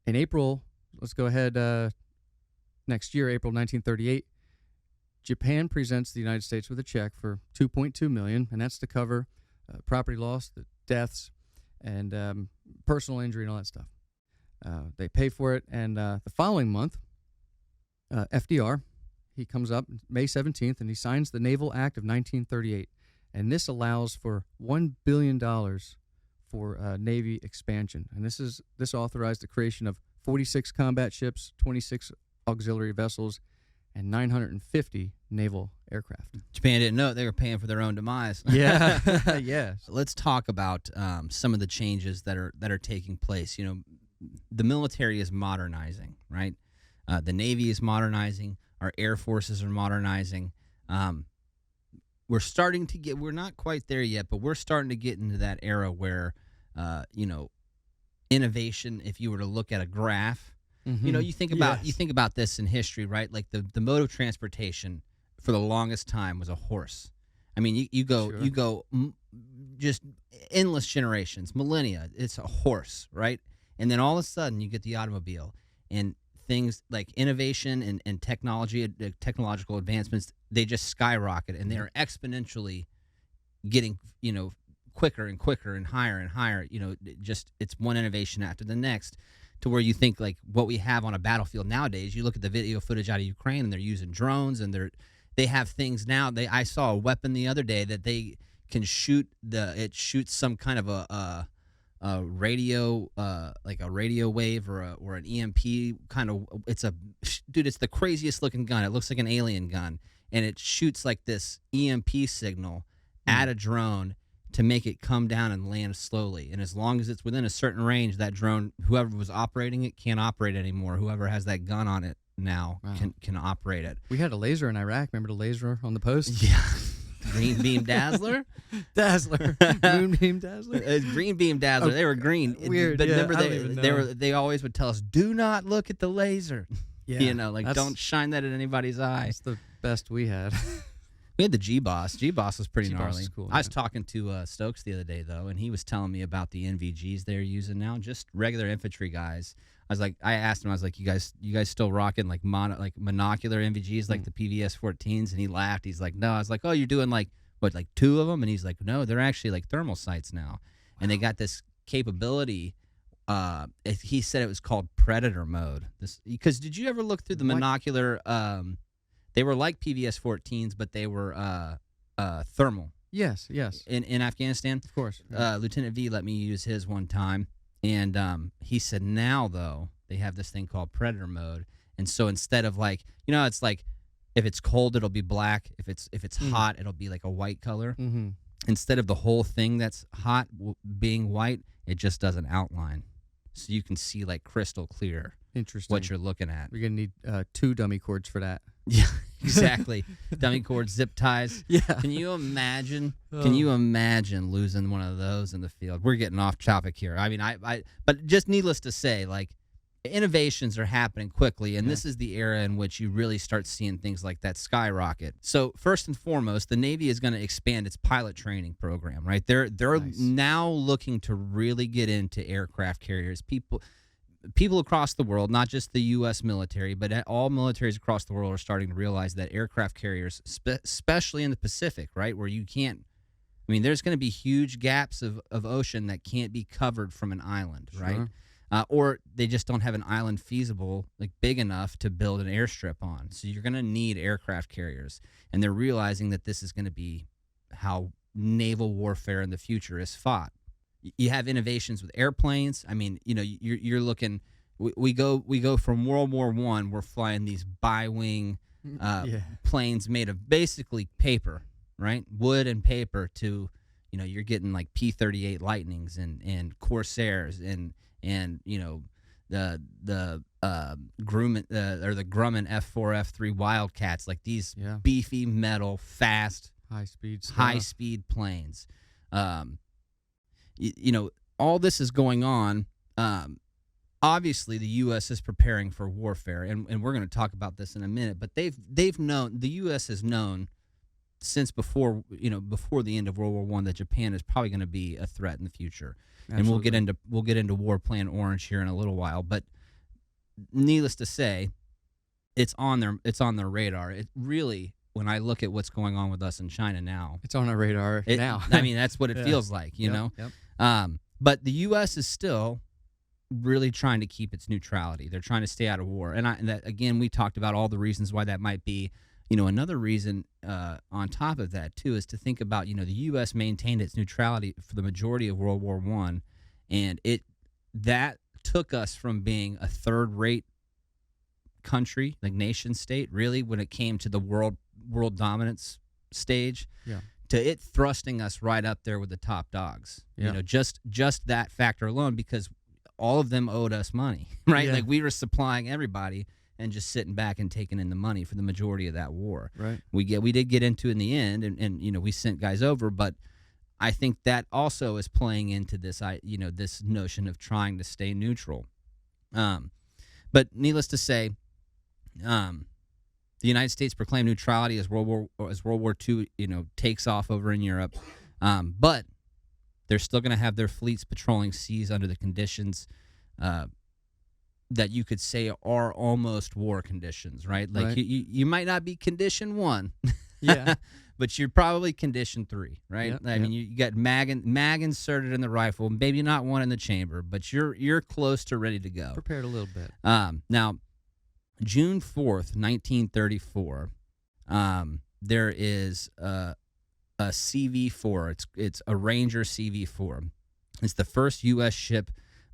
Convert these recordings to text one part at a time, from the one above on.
In April, let's go ahead, next year, April 1938, Japan presents the United States with a check for $2.2 million, and that's to cover property loss, the deaths, and personal injury and all that stuff. They pay for it, and the following month, FDR, he comes up May 17th, and he signs the Naval Act of 1938, and this allows for $1 billion for Navy expansion, and this authorized the creation of 46 combat ships, 26 auxiliary vessels, and 950 naval aircraft. Japan didn't know it. They were paying for their own demise. Yeah, yes. Let's talk about some of the changes that are taking place. You know, the military is modernizing, right? The Navy is modernizing. Our Air Forces are modernizing. We're starting to get. We're not quite there yet, but we're starting to get into that era where, you know, innovation. If you were to look at a graph. You know, you think about this in history, right? Like the mode of transportation for the longest time was a horse. I mean, you go just endless generations, millennia. It's a horse, right? And then all of a sudden, you get the automobile, and things like innovation and technology, technological advancements, they just skyrocket, and they're exponentially getting, you know, quicker and quicker and higher. You know, just it's one innovation after the next. To where you think like what we have on a battlefield nowadays, you look at the video footage out of Ukraine and they're using drones and they have things now. I saw a weapon the other day that they can shoot it shoots some kind of a radio like a radio wave or an EMP kind of. It's the craziest looking gun. It looks like an alien gun, and it shoots like this EMP signal at a drone to make it come down and land slowly. And as long as it's within a certain range, that drone, whoever was operating it, can't operate anymore. Whoever has that gun on it now can operate it. We had a laser in Iraq. Remember the laser on the post? Yeah. Green beam dazzler? Dazzler. Moon beam dazzler? Green beam dazzler. They were green. Weird. But yeah, remember, they always would tell us, do not look at the laser. Yeah, you know, like don't shine that at anybody's eye. That's the best we had. We had the G-Boss. G-Boss was pretty gnarly. Is cool, I was talking to Stokes the other day, though, and he was telling me about the NVGs they're using now, just regular infantry guys. I asked him, I was like, you guys still rocking like monocular NVGs like the PVS-14s? And he laughed. He's like, no. I was like, oh, you're doing like 2 of them? And he's like, no, they're actually like thermal sights now. Wow. And they got this capability. He said it was called Predator mode. Because did you ever look through the monocular? They were like PVS-14s, but they were thermal. Yes. In Afghanistan? Of course. Lieutenant V let me use his one time, and he said now, though, they have this thing called Predator mode. And so instead of like, you know, it's like if it's cold, it'll be black. If it's hot, it'll be like a white color. Mm-hmm. Instead of the whole thing that's hot being white, it just does an outline. So you can see like crystal clear. Interesting. What you're looking at. We're going to need 2 dummy cords for that. Yeah, exactly. Dummy cords, zip ties. Yeah. Can you imagine? Can you imagine losing one of those in the field? We're getting off topic here. I mean, but just needless to say, like, innovations are happening quickly, and this is the era in which you really start seeing things like that skyrocket. So first and foremost, the Navy is going to expand its pilot training program, right? They're nice. Now looking to really get into aircraft carriers. People across the world, not just the U.S. military, but all militaries across the world are starting to realize that aircraft carriers, especially in the Pacific, right, where you can't, I mean, there's going to be huge gaps of ocean that can't be covered from an island, right? Or they just don't have an island feasible, like big enough to build an airstrip on. So you're going to need aircraft carriers. And they're realizing that this is going to be how naval warfare in the future is fought. You have innovations with airplanes. I mean, you know, you're looking. We go from World War I. We're flying these bi-wing planes made of basically paper, right? Wood and paper. To, you know, you're getting like P-38 Lightnings and Corsairs and you know the Grumman or the Grumman F4 F3 Wildcats, like these beefy metal fast high speed planes. You know, all this is going on. Obviously, the U.S. is preparing for warfare, and we're going to talk about this in a minute. But they've known, the U.S. has known since before the end of World War I that Japan is probably going to be a threat in the future. Absolutely. And we'll get into War Plan Orange here in a little while. But needless to say, it's on their radar. It really, when I look at what's going on with us in China now, It's on our radar now. I mean, that's what it Yeah. feels like, you know. Yep. But the U.S. is still really trying to keep its neutrality. They're trying to stay out of war, and that, again, we talked about all the reasons why that might be. You know, another reason on top of that too is to think about, you know, the U.S. maintained its neutrality for the majority of World War I, and that took us from being a third-rate country, like nation state, really, when it came to the world dominance stage, to it thrusting us right up there with the top dogs. Yeah. You know, just that factor alone, because all of them owed us money, right? Yeah. Like, we were supplying everybody and just sitting back and taking in the money for the majority of that war. Right. We did get into it in the end, and you know, we sent guys over, but I think that also is playing into this, this notion of trying to stay neutral. But needless to say, the United States proclaimed neutrality as World War II, you know, takes off over in Europe, but they're still going to have their fleets patrolling seas under the conditions that you could say are almost war conditions, right? Like, Right. you might not be condition 1, Yeah. but you're probably condition 3, right? Yep, I mean, you got mag inserted in the rifle, maybe not one in the chamber, but you're close to ready to go. Prepared a little bit. Now, June 4th, 1934, there is a CV-4. It's a Ranger CV-4. It's the first U.S. ship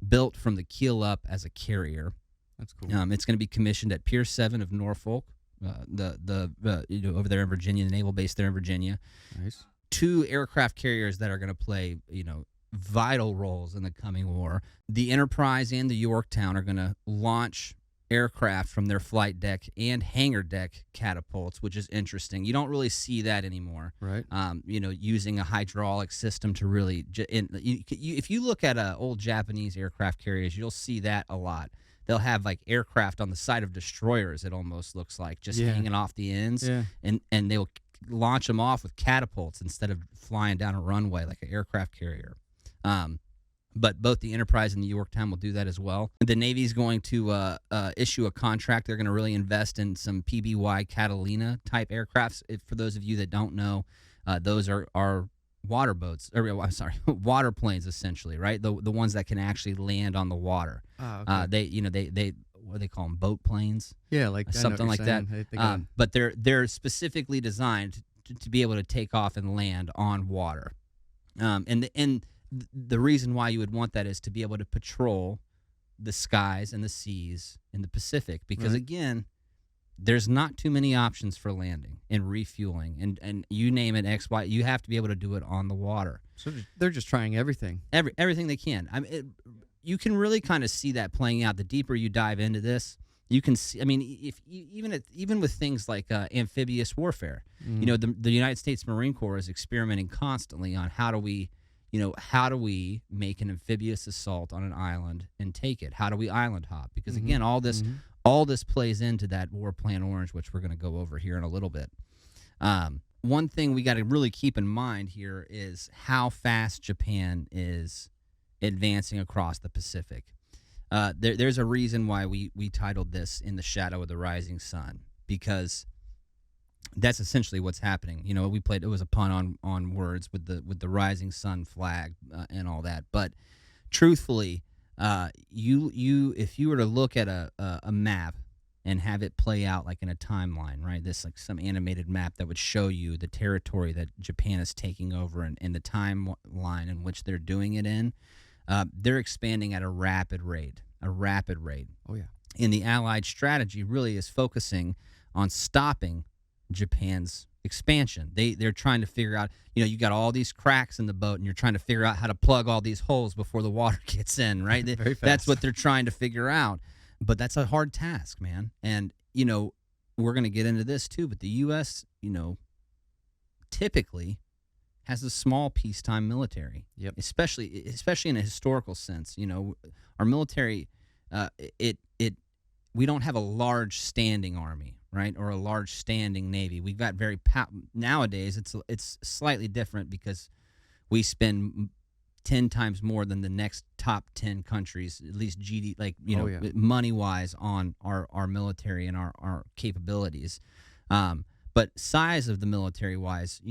built from the keel up as a carrier. That's cool. It's going to be commissioned at Pier 7 of Norfolk, over there in Virginia, the naval base there in Virginia. Nice. 2 aircraft carriers that are going to play, you know, vital roles in the coming war. The Enterprise and the Yorktown are going to launch aircraft from their flight deck and hangar deck catapults, which is interesting. You don't really see that anymore. Right. You know, using a hydraulic system to really, if you look at old Japanese aircraft carriers, you'll see that a lot. They'll have like aircraft on the side of destroyers. It almost looks like just hanging off the ends, and they'll launch them off with catapults instead of flying down a runway like an aircraft carrier. But both the Enterprise and the Yorktown will do that as well. The Navy's going to issue a contract. They're going to really invest in some PBY Catalina type aircrafts. For those of you that don't know, those are water boats. Water planes essentially, right? The ones that can actually land on the water. Okay. They what do they call them? Boat planes. Yeah, like I know something what like you're that. saying. I think But they're specifically designed to be able to take off and land on water. And the reason why you would want that is to be able to patrol the skies and the seas in the Pacific, because again, there's not too many options for landing and refueling, and you name it, X, Y, you have to be able to do it on the water. so they're just trying everything. Everything they can. I mean, you can really kind of see that playing out. The deeper you dive into this, you can see. I mean, even with things like amphibious warfare, you know, the United States Marine Corps is experimenting constantly on how do we make an amphibious assault on an island and take it? How do we island hop? Because again, all this plays into that War Plan Orange, which we're going to go over here in a little bit. One thing we got to really keep in mind here is how fast Japan is advancing across the Pacific. There's a reason why we titled this "In the Shadow of the Rising Sun," because that's essentially what's happening. You know, it was a pun on words with the rising sun flag and all that. But truthfully, if you were to look at a map and have it play out like in a timeline, right? This like some animated map that would show you the territory that Japan is taking over and the timeline in which they're doing it in. They're expanding at a rapid rate. Oh yeah. And the Allied strategy really is focusing on stopping Japan's expansion. They're trying to figure out, you know, you got all these cracks in the boat and you're trying to figure out how to plug all these holes before the water gets in, right? Very fast. That's what they're trying to figure out. But that's a hard task, man. And, you know, we're going to get into this too, but the U.S., you know, typically has a small peacetime military. Yep. Especially in a historical sense. You know, our military, we don't have a large standing army, right, or a large standing navy. We've got nowadays it's slightly different because we spend 10 times more than the next top 10 countries, at least GD, like, Oh, yeah. money wise on our military and our capabilities. But size of the military wise,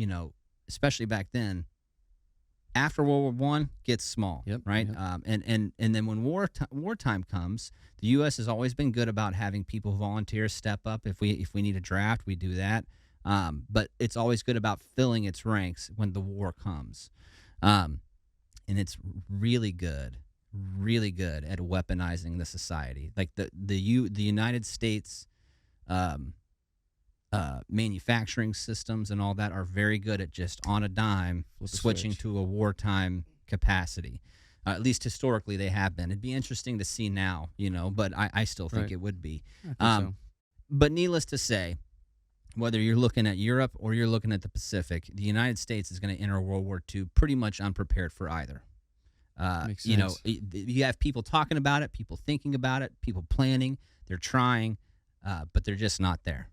especially back then, after World War I gets small, Yep, right? yep. And then when wartime comes, the U.S. has always been good about having people volunteer, step up. If we need a draft, we do that. But it's always good about filling its ranks when the war comes. And it's really good at weaponizing the society. Like the United States manufacturing systems and all that are very good at just on a dime switching to a wartime capacity. At least historically they have been. It'd be interesting to see now, but I still think Right. it would be. I think so. But needless to say, whether you're looking at Europe or you're looking at the Pacific, the United States is going to enter World War II pretty much unprepared for either. Makes You know, sense. you have people talking about it, people thinking about it, people planning, they're trying, but they're just not there.